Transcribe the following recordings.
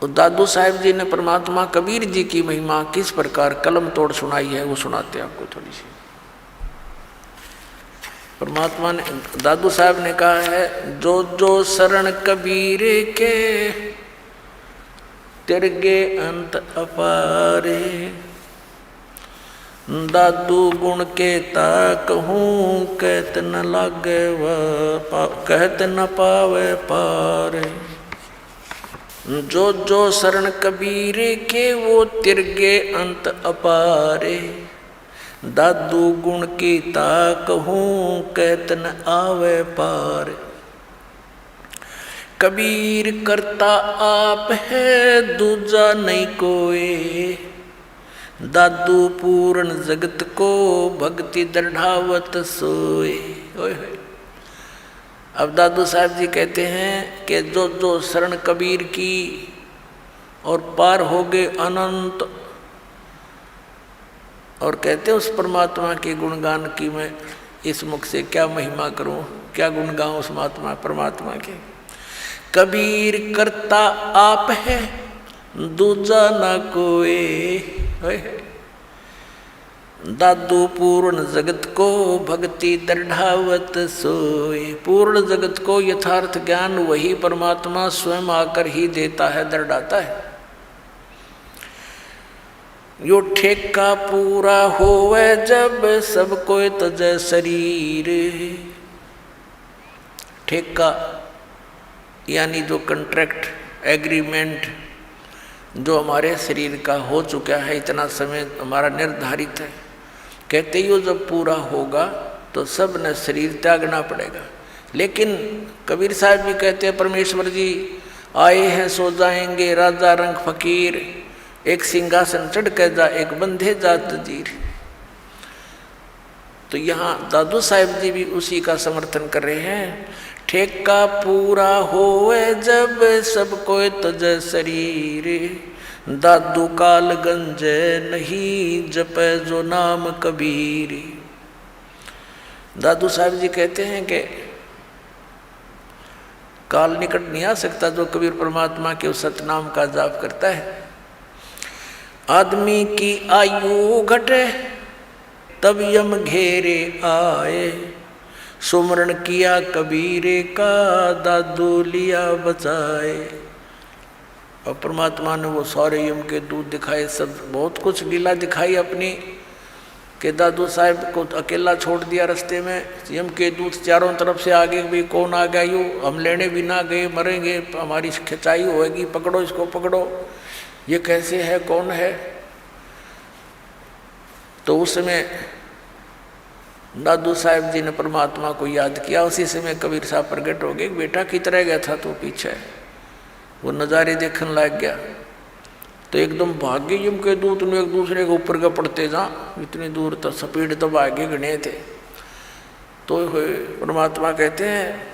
दादू साहब जी ने परमात्मा कबीर जी की महिमा किस प्रकार कलम तोड़ सुनाई है, वो सुनाते हैं आपको थोड़ी सी। परमात्मा ने, दादू साहब ने कहा है, जो जो शरण कबीर के तिरगे अंत अपारे, दादू गुण के कहूँ कहत न लागे कहत न पावे पारे। जो जो शरण कबीर के वो तिरगे अंत अपारे, दादू गुण की कहूँ कहत न आवे पार। कबीर करता आप है दूजा नहीं कोई, दादू पूर्ण जगत को भक्ति दृढ़ावत सोए। अब दादू साहब जी कहते हैं कि जो जो शरण कबीर की और पार हो गए अनंत, और कहते हैं उस परमात्मा के गुणगान की मैं इस मुख से क्या महिमा करूं, क्या गुण गाऊं उस महात्मा परमात्मा के। कबीर करता आप है दूजा ना कोई, दादू पूर्ण जगत को भक्ति दृढ़ावत सोए। पूर्ण जगत को यथार्थ ज्ञान वही परमात्मा स्वयं आकर ही देता है, दृढ़ाता है। यो ठेका पूरा होवे जब सब कोई तजय शरीर। ठेका यानी जो कंट्रैक्ट एग्रीमेंट जो हमारे शरीर का हो चुका है, इतना समय हमारा निर्धारित है, कहते ही वो जब पूरा होगा तो सब ने शरीर त्यागना पड़ेगा। लेकिन कबीर साहब भी कहते हैं परमेश्वर जी आए हैं सो जाएंगे, राजा रंग फकीर, एक सिंहासन चढ़ कर जा एक बंधे जात जीर। तो यहाँ दादू साहब जी भी उसी का समर्थन कर रहे हैं। ठेका पूरा होए जब सब कोई तजय शरीर, दादू काल गंजे नहीं जपे जो नाम कबीर। दादू साहब जी कहते हैं कि काल निकट नहीं आ सकता जो कबीर परमात्मा के उस सतनाम का जाप करता है। आदमी की आयु घटे तब यम घेरे आए, सुमरण किया कबीरे का दादू लिया बचाए। और परमात्मा ने वो सारे यम के दूत दिखाए, सब बहुत कुछ लीला दिखाई अपनी, कि दादू साहब को अकेला छोड़ दिया रास्ते में। यम के दूत चारों तरफ से आगे भी कौन आ गया, यूँ हम लेने भी ना गए, मरेंगे, हमारी खिंचाई होएगी, पकड़ो इसको पकड़ो, ये कैसे है कौन है। तो उस समय दादू साहब जी ने परमात्मा को याद किया। उसी समय कबीर साहब प्रकट हो गए। बेटा कितना गया था तो पीछे वो नज़ारे देखने लग गया। तो एकदम भाग्य यम के दूत ने एक दूसरे के ऊपर का पड़ते जा, इतनी दूर तक स्पीड तो भाग्य गणे थे। तो परमात्मा कहते हैं,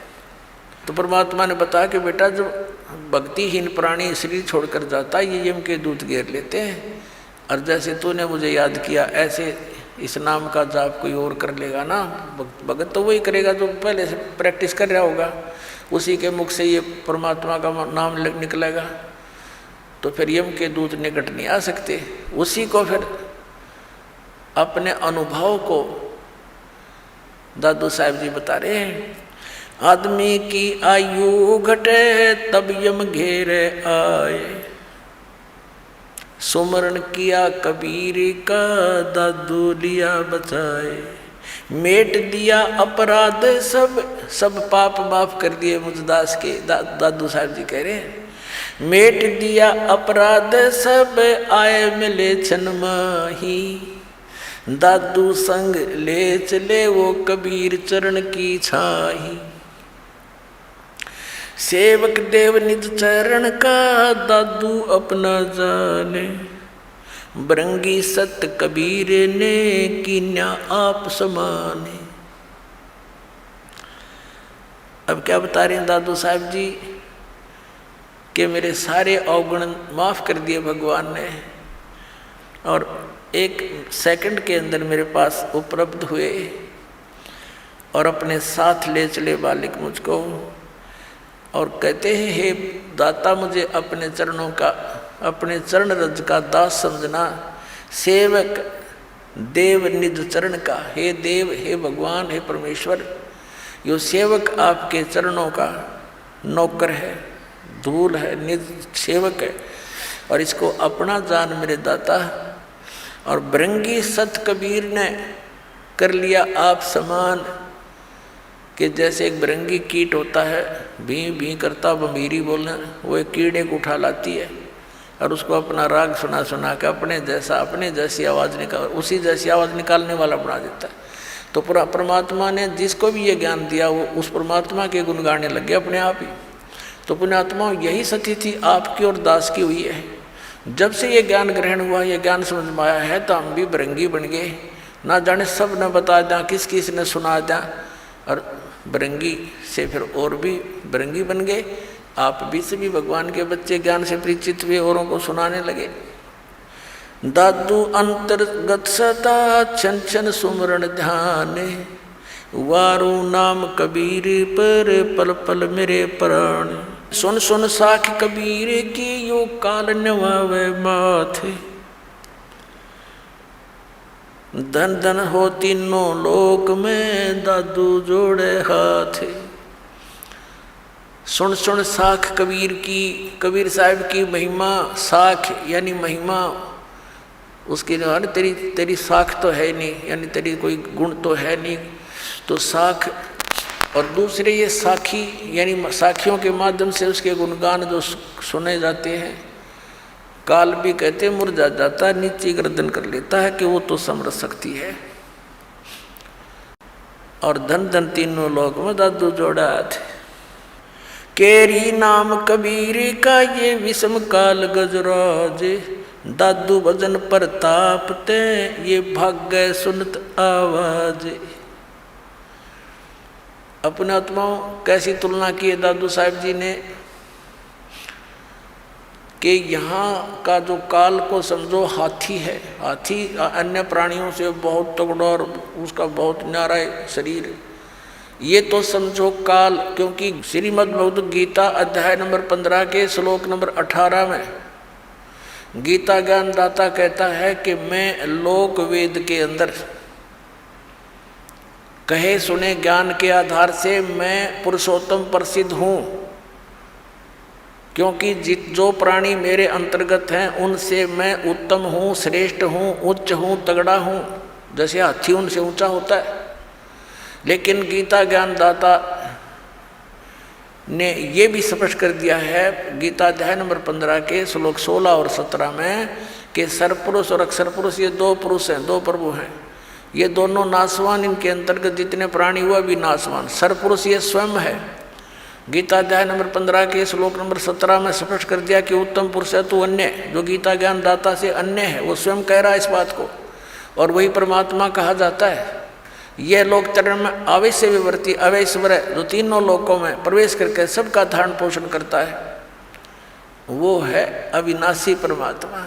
तो परमात्मा ने बताया कि बेटा जब भक्तिहीन प्राणी शरीर छोड़कर जाता है ये यम के दूत घेर लेते हैं, और जैसे तूने मुझे याद किया ऐसे इस नाम का जाप कोई और कर लेगा ना, भगत तो वही करेगा जो पहले से प्रैक्टिस कर रहा होगा, उसी के मुख से ये परमात्मा का नाम निकलेगा। तो फिर यम के दूत निकट नहीं आ सकते। उसी को फिर अपने अनुभव को दादू साहब जी बता रहे हैं। आदमी की आयु घटे तब यम घेरे आए, सुमरण किया कबीर का दादू लिया बचाए। मेट दिया अपराध सब पाप माफ कर दिए मुझदास के। दादू साहब जी कह रहे हैं, मेट दिया अपराध सब आए मिले छन माही, दादू संग ले चले वो कबीर चरण की छाही। सेवक देव निज चरण का दादू अपना जाने, बरंगी सत कबीर ने कीन्या आप समाने। अब क्या बता रहे हैं दादू साहब जी कि मेरे सारे अवगुण माफ कर दिए भगवान ने, और एक सेकंड के अंदर मेरे पास उपलब्ध हुए और अपने साथ ले चले बालिक मुझको। और कहते हैं, हे दाता मुझे अपने चरणों का, अपने चरण रज का दास समझना, सेवक देव निज चरण का। हे देव, हे भगवान, हे परमेश्वर, यो सेवक आपके चरणों का नौकर है, धूल है, निज सेवक है, और इसको अपना जान मेरे दाता। और भृंगी सत कबीर ने कर लिया आप समान, कि जैसे एक भृंगी कीट होता है, भी भी करता बंबीरी बोलना, वो एक कीड़े को उठा लाती है और उसको अपना राग सुना सुना के अपने जैसी आवाज़ निकाल, उसी जैसी आवाज़ निकालने वाला बना देता है। तो पूरा परमात्मा ने जिसको भी ये ज्ञान दिया वो उस परमात्मा के गुण गाने लग गए अपने आप ही। तो पुण्यात्मा यही स्थिति आपकी और दास की हुई है। जब से ये ज्ञान ग्रहण हुआ, ये ज्ञान समझ में आया है, तो हम भी भृंगी बन गए, ना जाने सब न बता दें, किस किस ने सुना दें, और भृंगी से फिर और भी भृंगी बन गए। आप भी सभी भगवान के बच्चे ज्ञान से परिचित हुए, औरों को सुनाने लगे। दादू अंतर्गत सदा छन छन सुमरण ध्यान, वारू नाम कबीर पर पल पल मेरे प्राण। सुन सुन साख कबीर की यो काल नवावे माथे, धन धन हो तीनों लोक में दादू जोड़े हाथ। सुन सुन साख कबीर की, कबीर साहब की महिमा। साख यानी महिमा, उसकी जो है तेरी साख तो है नहीं, यानी तेरी कोई गुण तो है नहीं, तो साख। और दूसरे ये साखी, यानी साखियों के माध्यम से उसके गुणगान जो सुने जाते हैं। काल भी कहते मुरझा जाता, नीचे गर्दन कर लेता है कि वो तो समझ सकती है। और धन धन तीनों लोक में दादू जोड़ा थे। केरी नाम कबीर का ये विषम काल गजराज, दादू भजन प्रताप ते ये भाग्य सुनत आवाज। अपने आत्माओं कैसी तुलना की है दादू साहब जी ने, कि यहाँ का जो काल को समझो हाथी है। हाथी अन्य प्राणियों से बहुत तगड़ा और उसका बहुत न्यारा शरीर, ये तो समझो काल। क्योंकि श्रीमद् भगवद गीता अध्याय नंबर 15 के श्लोक नंबर 18 में गीता ज्ञान दाता कहता है कि मैं लोक वेद के अंदर कहे सुने ज्ञान के आधार से मैं पुरुषोत्तम प्रसिद्ध हूँ, क्योंकि जो प्राणी मेरे अंतर्गत हैं उनसे मैं उत्तम हूँ, श्रेष्ठ हूँ, उच्च हूँ, तगड़ा हूँ। जैसे हाथी उनसे ऊंचा होता है। लेकिन गीता ज्ञान दाता ने ये भी स्पष्ट कर दिया है गीता अध्याय नंबर 15 के श्लोक 16 और 17 में कि सरपुरुष और अक्षर पुरुष ये दो पुरुष हैं, दो प्रभु हैं। ये दोनों नासवान, इनके अंतर्गत जितने प्राणी हुआ भी नासवान। सरपुरुष ये स्वयं है। गीता अध्याय नंबर 15 के श्लोक नंबर 17 में स्पष्ट कर दिया कि उत्तम पुरुष है तो अन्य, जो गीता ज्ञान दाता से अन्य है, वो स्वयं कह रहा है इस बात को, और वही परमात्मा कहा जाता है। यह लोक चरण में अवश्य विवर्ती अवैश्वर है, जो तीनों लोकों में प्रवेश करके सबका धारण पोषण करता है, वो है अविनाशी परमात्मा।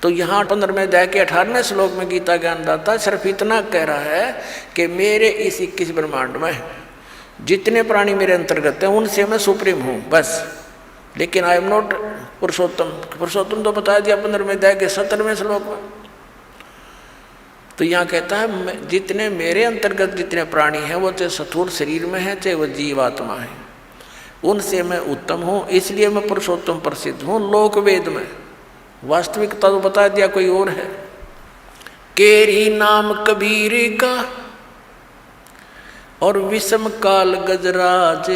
तो यहाँ 15वें अध्याय के 18वें श्लोक में गीता ज्ञान दाता सिर्फ इतना कह रहा है कि मेरे इस 21 ब्रह्मांड में जितने प्राणी मेरे अंतर्गत हैं उनसे मैं सुप्रीम हूँ बस। लेकिन आई एम नॉट पुरुषोत्तम। पुरुषोत्तम तो बता दिया 15वें अध्याय के 17वें श्लोक में। तो यहाँ कहता है जितने मेरे अंतर्गत जितने प्राणी हैं वो चाहे स्थूल शरीर में है चाहे वो जीवात्मा है, उनसे मैं उत्तम हूँ, इसलिए मैं पुरुषोत्तम प्रसिद्ध हूँ लोक वेद में। वास्तविकता तो बता दिया कोई और है। केरी नाम कबीर का और विषम काल गजराज,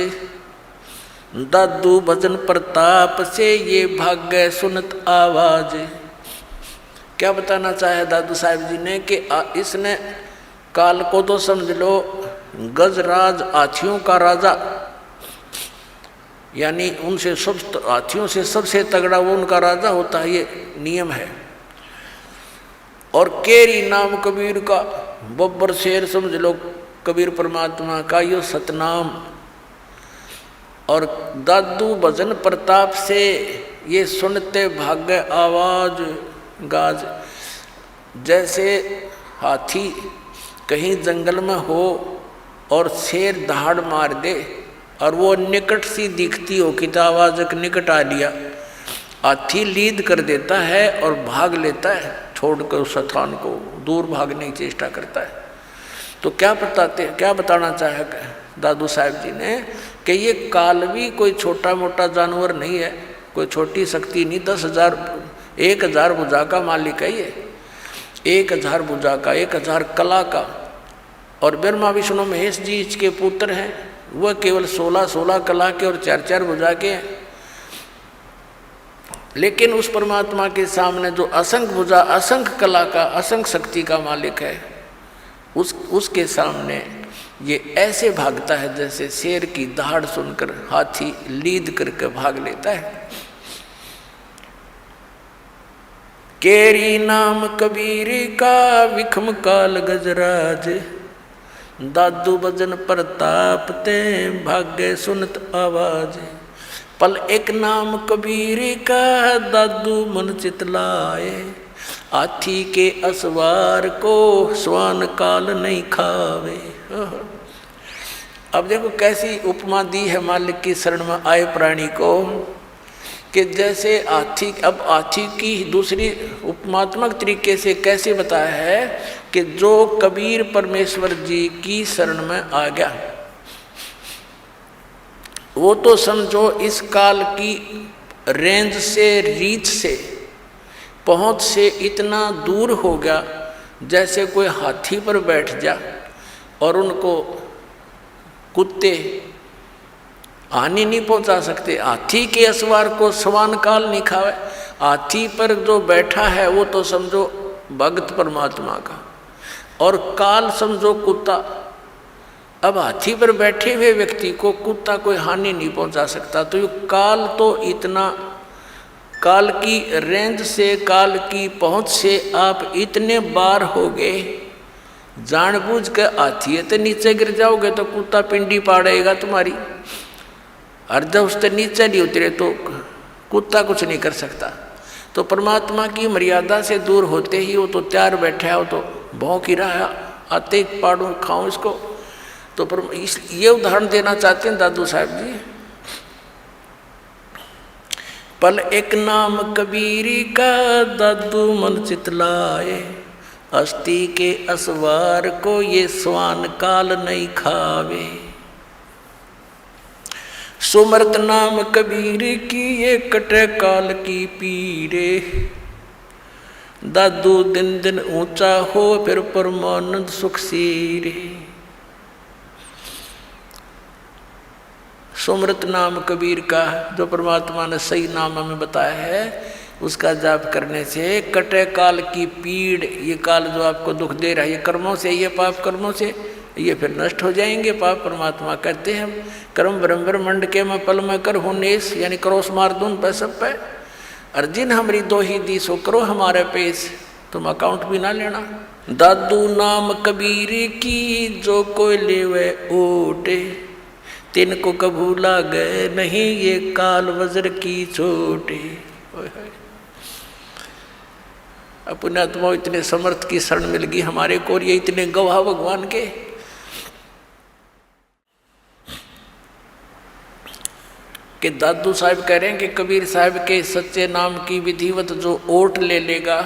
दादू भजन प्रताप से ये भाग्य सुनत आवाज। क्या बताना चाहे दादू साहब जी ने कि इसने काल को तो समझ लो गजराज, हाथियों का राजा, यानी उनसे सब हाथियों से सबसे तगड़ा वो उनका राजा होता है, ये नियम है। और केरी नाम कबीर का, बब्बर शेर समझ लो कबीर परमात्मा का यो सतनाम। और दादू भजन प्रताप से ये सुनते भाग्य आवाज गाज। जैसे हाथी कहीं जंगल में हो और शेर दहाड़ मार दे और वो निकट सी दिखती हो कि तो आवाज एक निकट आ लिया, हाथी लीद कर देता है और भाग लेता है, छोड़कर उस स्थान को दूर भागने की चेष्टा करता है। तो क्या बताना चाहे दादू साहब जी ने कि ये काल भी कोई छोटा मोटा जानवर नहीं है, कोई छोटी शक्ति नहीं। 10,000 भुजा का मालिक है ये, 1000 भुजा का, 1000 कला का। और ब्रह्मा विष्णु महेश जी इसके पुत्र हैं, वह केवल 16 कला के और 4 भुजा के हैं। लेकिन उस परमात्मा के सामने जो असंख्य भुजा, असंख्य कला का, असंख्य शक्ति का मालिक है, उसके सामने ये ऐसे भागता है जैसे शेर की दहाड़ सुनकर हाथी लीद करके भाग लेता है। केरी नाम कबीर का विखम काल गजराज, दादू भजन प्रताप ते भाग्य सुनत आवाज। पल एक नाम कबीर का दादू मन चितलाए, हाथी के असवार को स्वान काल नहीं खावे। अब देखो कैसी उपमा दी है मालिक की शरण में आए प्राणी को, कि जैसे हाथी। अब हाथी की दूसरी उपमात्मक तरीके से कैसे बताया है कि जो कबीर परमेश्वर जी की शरण में आ गया, वो तो समझो इस काल की रेंज से, रीच से, पहुंच से इतना दूर हो गया जैसे कोई हाथी पर बैठ जा और उनको कुत्ते हानि नहीं पहुंचा सकते। हाथी के असवार को स्वान काल नहीं खावे। हाथी पर जो बैठा है वो तो समझो भक्त परमात्मा का, और काल समझो कुत्ता। अब हाथी पर बैठे हुए व्यक्ति को कुत्ता कोई हानि नहीं पहुंचा सकता। तो ये काल तो इतना, काल की रेंज से, काल की पहुंच से आप इतने बार हो गए, जानबूझ के हाथी तो नीचे गिर जाओगे तो कुत्ता पिंडी पाड़ेगा तुम्हारी, और जब उससे नीचे नहीं उतरे तो कुत्ता कुछ नहीं कर सकता। तो परमात्मा की मर्यादा से दूर होते ही वो तो तैयार बैठा हो, तो भौंक ही रहा है, आते ही पाड़ूं खाऊं इसको। तो ये उदाहरण देना चाहते हैं दादू साहब जी। पल एक नाम कबीरी का दादू मन चितलाए, अस्थि के असवार को ये स्वान काल नहीं खावे। सुमरत नाम कबीर की ये कटे काल की पीरे, दादू दिन दिन ऊंचा हो फिर परमानंद सुख सीरे। सुमरत नाम कबीर का, जो परमात्मा ने सही नाम हमें बताया है, उसका जाप करने से कटे काल की पीड़, ये काल जो आपको दुख दे रहा है, ये कर्मों से, ये पाप कर्मों से, ये फिर नष्ट हो जाएंगे। पाप परमात्मा कहते हैं कर्म ब्रह्मंड के मैं पल में कर हूँ नेस, यानी क्रोस मार दूँ पे सब पे, अर्जिन हमारी दो ही दी सो करो हमारे पेश, तुम अकाउंट भी ना लेना। दादू नाम कबीर की जो कोई लेवे ओटे, तिनको कभू लागे नहीं ये काल वज्र की चोटे। अपने आत्मा इतने समर्थ की शरण मिल गई हमारे को, और ये इतने गवाह भगवान के कि दादू साहब कह रहे हैं कि कबीर साहब के सच्चे नाम की विधिवत जो ओट ले लेगा,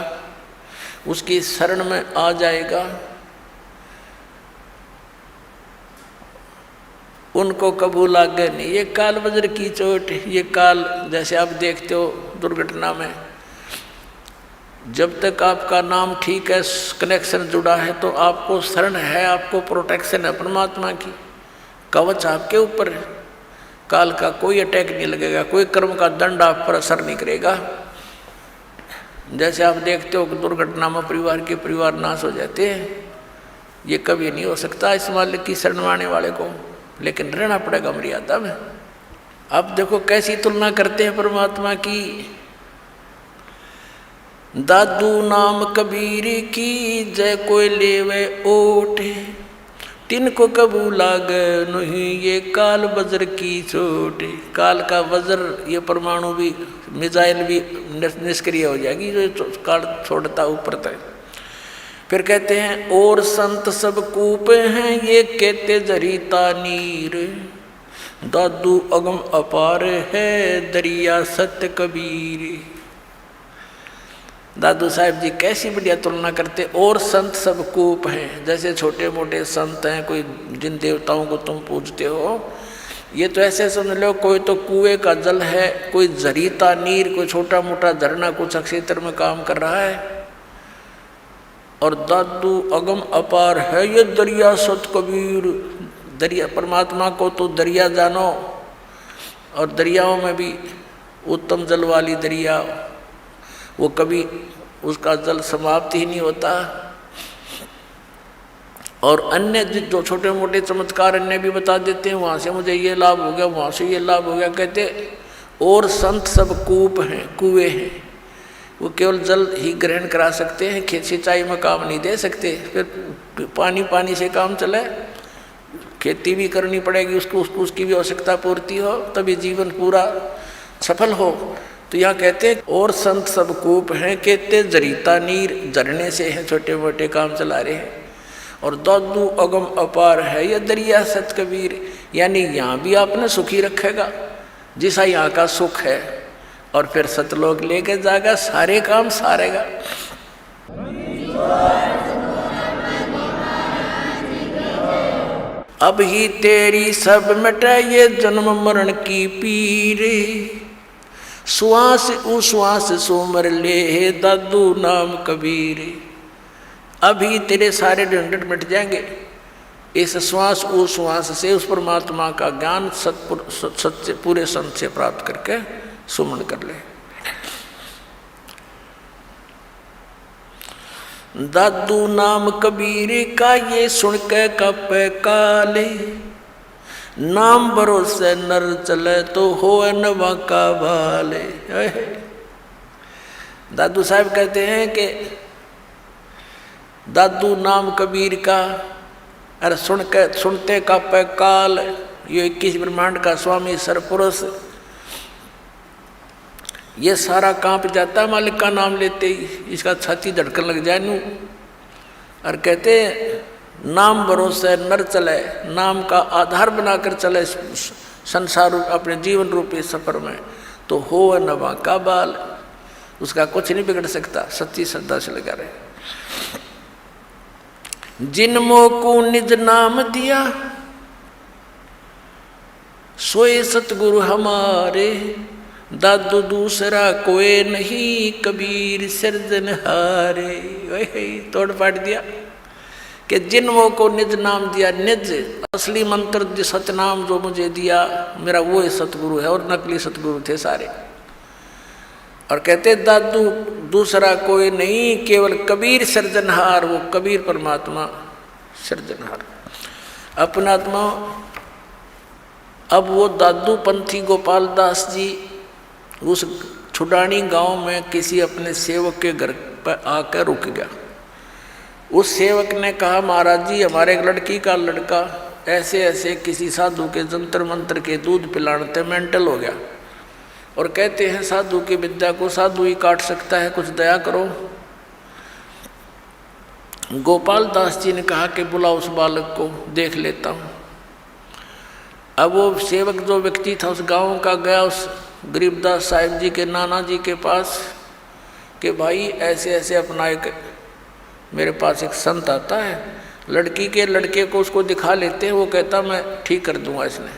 उसकी शरण में आ जाएगा, उनको कबू लागे नहीं ये काल वज्र की चोट। ये काल जैसे आप देखते हो दुर्घटना में, जब तक आपका नाम ठीक है, कनेक्शन जुड़ा है, तो आपको शरण है, आपको प्रोटेक्शन है परमात्मा की, कवच आपके ऊपर है, काल का कोई अटैक नहीं लगेगा, कोई कर्म का दंड आप पर असर नहीं करेगा। जैसे आप देखते हो कि दुर्घटना में परिवार नाश हो जाते हैं, ये कभी नहीं हो सकता इस मालिक की शरण में आने वाले को, लेकिन रहना पड़ेगा मर्यादा में। अब देखो कैसी तुलना करते हैं परमात्मा की। दादू नाम कबीर की जय कोई लेवे ओटे, तिनको कबू लाग नहीं ये काल वज्र की चोटे। काल का वज्र, ये परमाणु भी, मिसाइल भी निष्क्रिय हो जाएगी जो काल छोड़ता ऊपर तक। फिर कहते हैं और संत सब कूप हैं ये कहते जरीता नीर, दादू अगम अपार है दरिया सत्य कबीर। दादू साहब जी कैसी बढ़िया तुलना करते। और संत सब कूप हैं, जैसे छोटे मोटे संत हैं, कोई जिन देवताओं को तुम पूजते हो, ये तो ऐसे समझ लो कोई तो कुएं का जल है, कोई जरीता नीर, कोई छोटा मोटा झरना कुछ क्षेत्र में काम कर रहा है। और दादू अगम अपार है ये दरिया सत कबीर। दरिया परमात्मा को तो दरिया जानो, और दरियाओं में भी उत्तम जल वाली दरिया, वो कभी उसका जल समाप्त ही नहीं होता। और अन्य जो छोटे मोटे चमत्कार अन्य भी बता देते हैं, वहाँ से मुझे ये लाभ हो गया, वहाँ से ये लाभ हो गया कहते। और संत सब कूप हैं, कुएं हैं, वो केवल जल ही ग्रहण करा सकते हैं, खेत सिंचाई में काम नहीं दे सकते। फिर पानी से काम चले, खेती भी करनी पड़ेगी, उसकी भी आवश्यकता पूर्ति हो, तभी जीवन पूरा सफल हो। तो यहाँ कहते हैं और संत सब कूप हैं, कहते जरीता नीर, झरने से हैं, छोटे मोटे काम चला रहे हैं। और दादू अगम अपार है यह दरिया सत कबीर, यानी यहाँ भी आपने सुखी रखेगा जैसा यहाँ का सुख है, और फिर सतलोक लेके जाएगा, सारे काम सारेगा। अब ही तेरी सब मिटे ये जन्म मरण की पीर, श्वास उश्वास सोमर ले दादू नाम कबीर। अभी तेरे सारे झंझट मिट जाएंगे, इस श्वास उश्वास से उस परमात्मा का ज्ञान सत्य पूरे संत से प्राप्त करके सुमन कर ले। दादू नाम कबीर का ये सुन के कपे काले, नाम भरोसे नर चले तो हो न वाका वाले। दादू साहब कहते हैं कि दादू नाम कबीर का, अरे सुनते कापे काल, ये 21 ब्रह्मांड का स्वामी सरपुरुष, ये सारा कांप जाता मालिक का नाम लेते ही, इसका छाती धड़कन लग जाए नू। और कहते नाम भरोसे नर चले, नाम का आधार बनाकर चले संसार अपने जीवन रूपी सफर में, तो हो न वाका बाल, उसका कुछ नहीं बिगड़ सकता, सच्ची श्रद्धा से लगा रहे। जिन मोह को निज नाम दिया सोए सतगुरु हमारे, दादू दूसरा कोई नहीं कबीर सिरजनहारे। वही तोड़ पाट दिया कि जिन वो को निज नाम दिया, निज असली मंत्र जो सतनाम जो मुझे दिया, मेरा वो सतगुरु है, और नकली सतगुरु थे सारे। और कहते दादू दूसरा कोई नहीं केवल कबीर सृजनहार, वो कबीर परमात्मा सृजनहार अपनात्मा। अब वो दादू पंथी गोपाल दास जी उस छुडानी गांव में किसी अपने सेवक के घर पर आकर रुक गया। उस सेवक ने कहा, महाराज जी हमारे एक लड़की का लड़का ऐसे ऐसे किसी साधु के जंतर मंत्र के दूध पिलाने मेंटल हो गया, और कहते हैं साधु की विद्या को साधु ही काट सकता है, कुछ दया करो। गोपाल दास जी ने कहा कि बुलाओ उस बालक को, देख लेता हूँ। अब वो सेवक जो व्यक्ति था उस गांव का गया उस गरीबदास साहिब जी के नाना जी के पास कि भाई ऐसे ऐसे अपना एक मेरे पास एक संत आता है, लड़की के लड़के को उसको दिखा लेते हैं, वो कहता मैं ठीक कर दूंगा इसने।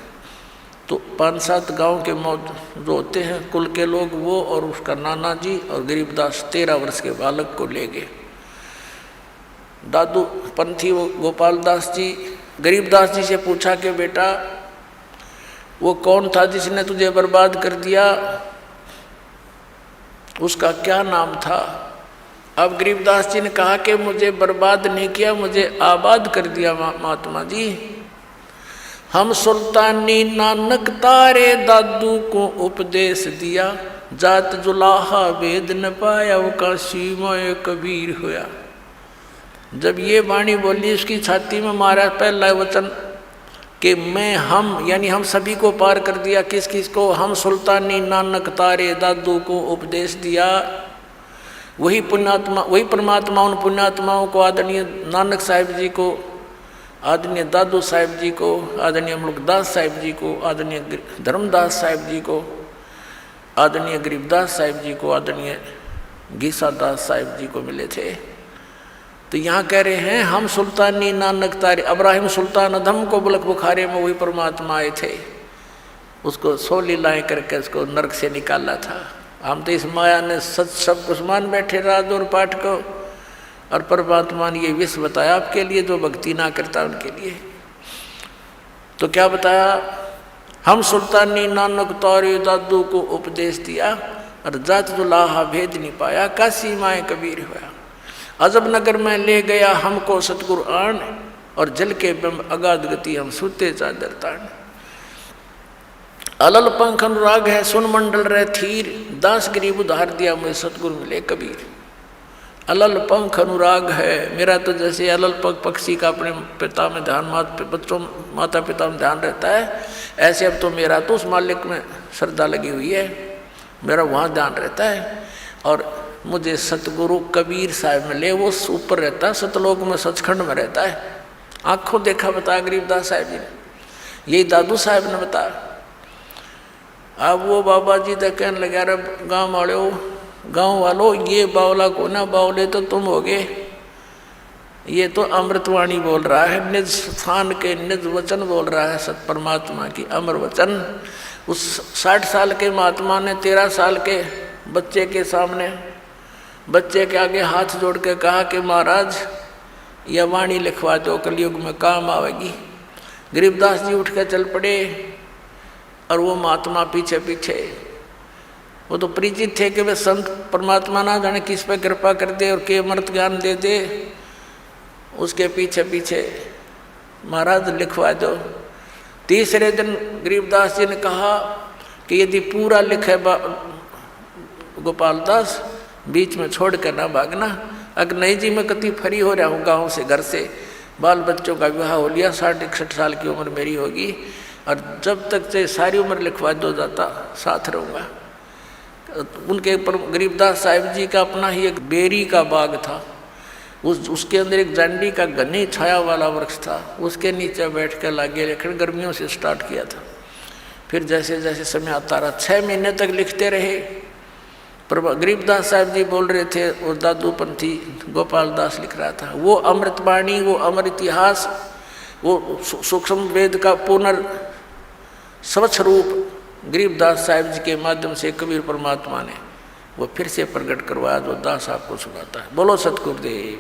तो 5-7 गांव के मौत जो होते हैं कुल के लोग, वो और उसका नाना जी और गरीबदास 13 वर्ष के बालक को ले गए। दादू पंथी वो गोपाल दास जी गरीबदास जी से पूछा कि बेटा वो कौन था जिसने तुझे बर्बाद कर दिया, उसका क्या नाम था? अब गरीबदास जी ने कहा कि मुझे बर्बाद नहीं किया, मुझे आबाद कर दिया महात्मा जी। हम सुल्तानी नानक तारे दादू को उपदेश दिया, जात जुलाहा वेद न पाया वो काशी मोय कबीर होया। जब ये वाणी बोली उसकी छाती में मारा पहला वचन कि मैं हम यानी हम सभी को पार कर दिया। किस किस को? हम सुल्तानी नानक तारे दादू को उपदेश दिया। वही पुण्यात्मा वही परमात्मा उन पुण्यात्माओं को आदरणीय नानक साहिब जी को आदरणीय दादू साहिब जी को, आदरणीय मुल्कदास साहिब जी को, आदरणीय धर्मदास साहिब जी को, आदरणीय गरीबदास साहिब जी को, आदरणीय गीसा दास साहिब जी को मिले थे। तो यहाँ कह रहे हैं हम सुल्तानी नानक तारे, अब्राहिम सुल्तान अधम को बुलक बुखारे में वही परमात्मा आए थे, उसको 100 लीलाएं करके उसको नरक से निकाला था। हम तो इस माया ने सच सब कुछ मान बैठे राज और पाठ को, और परमात्मा ने ये विष बताया आपके लिए, जो भक्ति ना करता उनके लिए। तो क्या बताया, हम सुल्तानी नानक तारे दादू को उपदेश दिया, और जात दुलाहा भेद नहीं पाया, काशी माए कबीर हुआ। अजब नगर में ले गया हमको सतगुरु आन, और जल के बिंब अगाध गति हम सूते चादर तान। अलल पंख अनुराग है सुन मंडल रह थीर, दास गरीब उधार दिया मुझे सतगुरु मिले कबीर। अलल पंख अनुराग है, मेरा तो जैसे अलल पंख पक्षी का अपने पिता में ध्यान, बच्चों माता पिता में ध्यान रहता है, ऐसे अब तो मेरा तो उस मालिक में श्रद्धा लगी हुई है, मेरा वहाँ ध्यान रहता है। और मुझे सतगुरु कबीर साहब मिले, वो ऊपर रहता है, सतलोक में सचखंड में रहता है। आँखों देखा बताया गरीबदास साहब जी ने, यही दादू साहब ने बताया। अब वो बाबा जी तो कहने लगे, अरे गाँव वालों ये बावला को ना बावले तो तुम होगे, ये तो अमृतवाणी बोल रहा है, निज स्थान के निज वचन बोल रहा है, सत परमात्मा की अमर वचन। उस 60 साल के महात्मा ने 13 साल के बच्चे के सामने, बच्चे के आगे हाथ जोड़ के कहा कि महाराज यह वाणी लिखवा दो, कलयुग में काम आवेगी। गरीबदास जी उठ के चल पड़े, और वो महात्मा पीछे पीछे, वो तो परिचित थे कि वे संत परमात्मा ना जाने किस पे कृपा कर दे और के अमृत ज्ञान दे दे, उसके पीछे पीछे महाराज लिखवा दो। तीसरे दिन गरीबदास जी ने कहा कि यदि पूरा लिखे गोपाल दास, बीच में छोड़ कर ना भागना। अगर नहीं जी मैं कति फरी हो रहा हूँ गाँव से, घर से, बाल बच्चों का विवाह हो लिया, 60-61 साल की उम्र मेरी होगी, और जब तक से सारी उम्र लिखवा दो जाता साथ रहूँगा। उनके ऊपर गरीबदास साहिब जी का अपना ही एक बेरी का बाग था, उसके अंदर एक जांडी का घनी छाया वाला वृक्ष था, उसके नीचे बैठ कर लागे लेखन गर्मियों से स्टार्ट किया था। फिर जैसे जैसे समय आता रहा, 6 महीने तक लिखते रहे। पर गरीबदास साहिब जी बोल रहे थे और दादूपंथी गोपाल दास लिख रहा था। वो अमृतवाणी, वो अमर इतिहास, वो सूक्ष्म वेद का स्वच्छ रूप गरीबदास साहिब जी के माध्यम से कबीर परमात्मा ने वो फिर से प्रकट करवाया, जो दास आपको सुनाता है। बोलो सतगुरुदेव।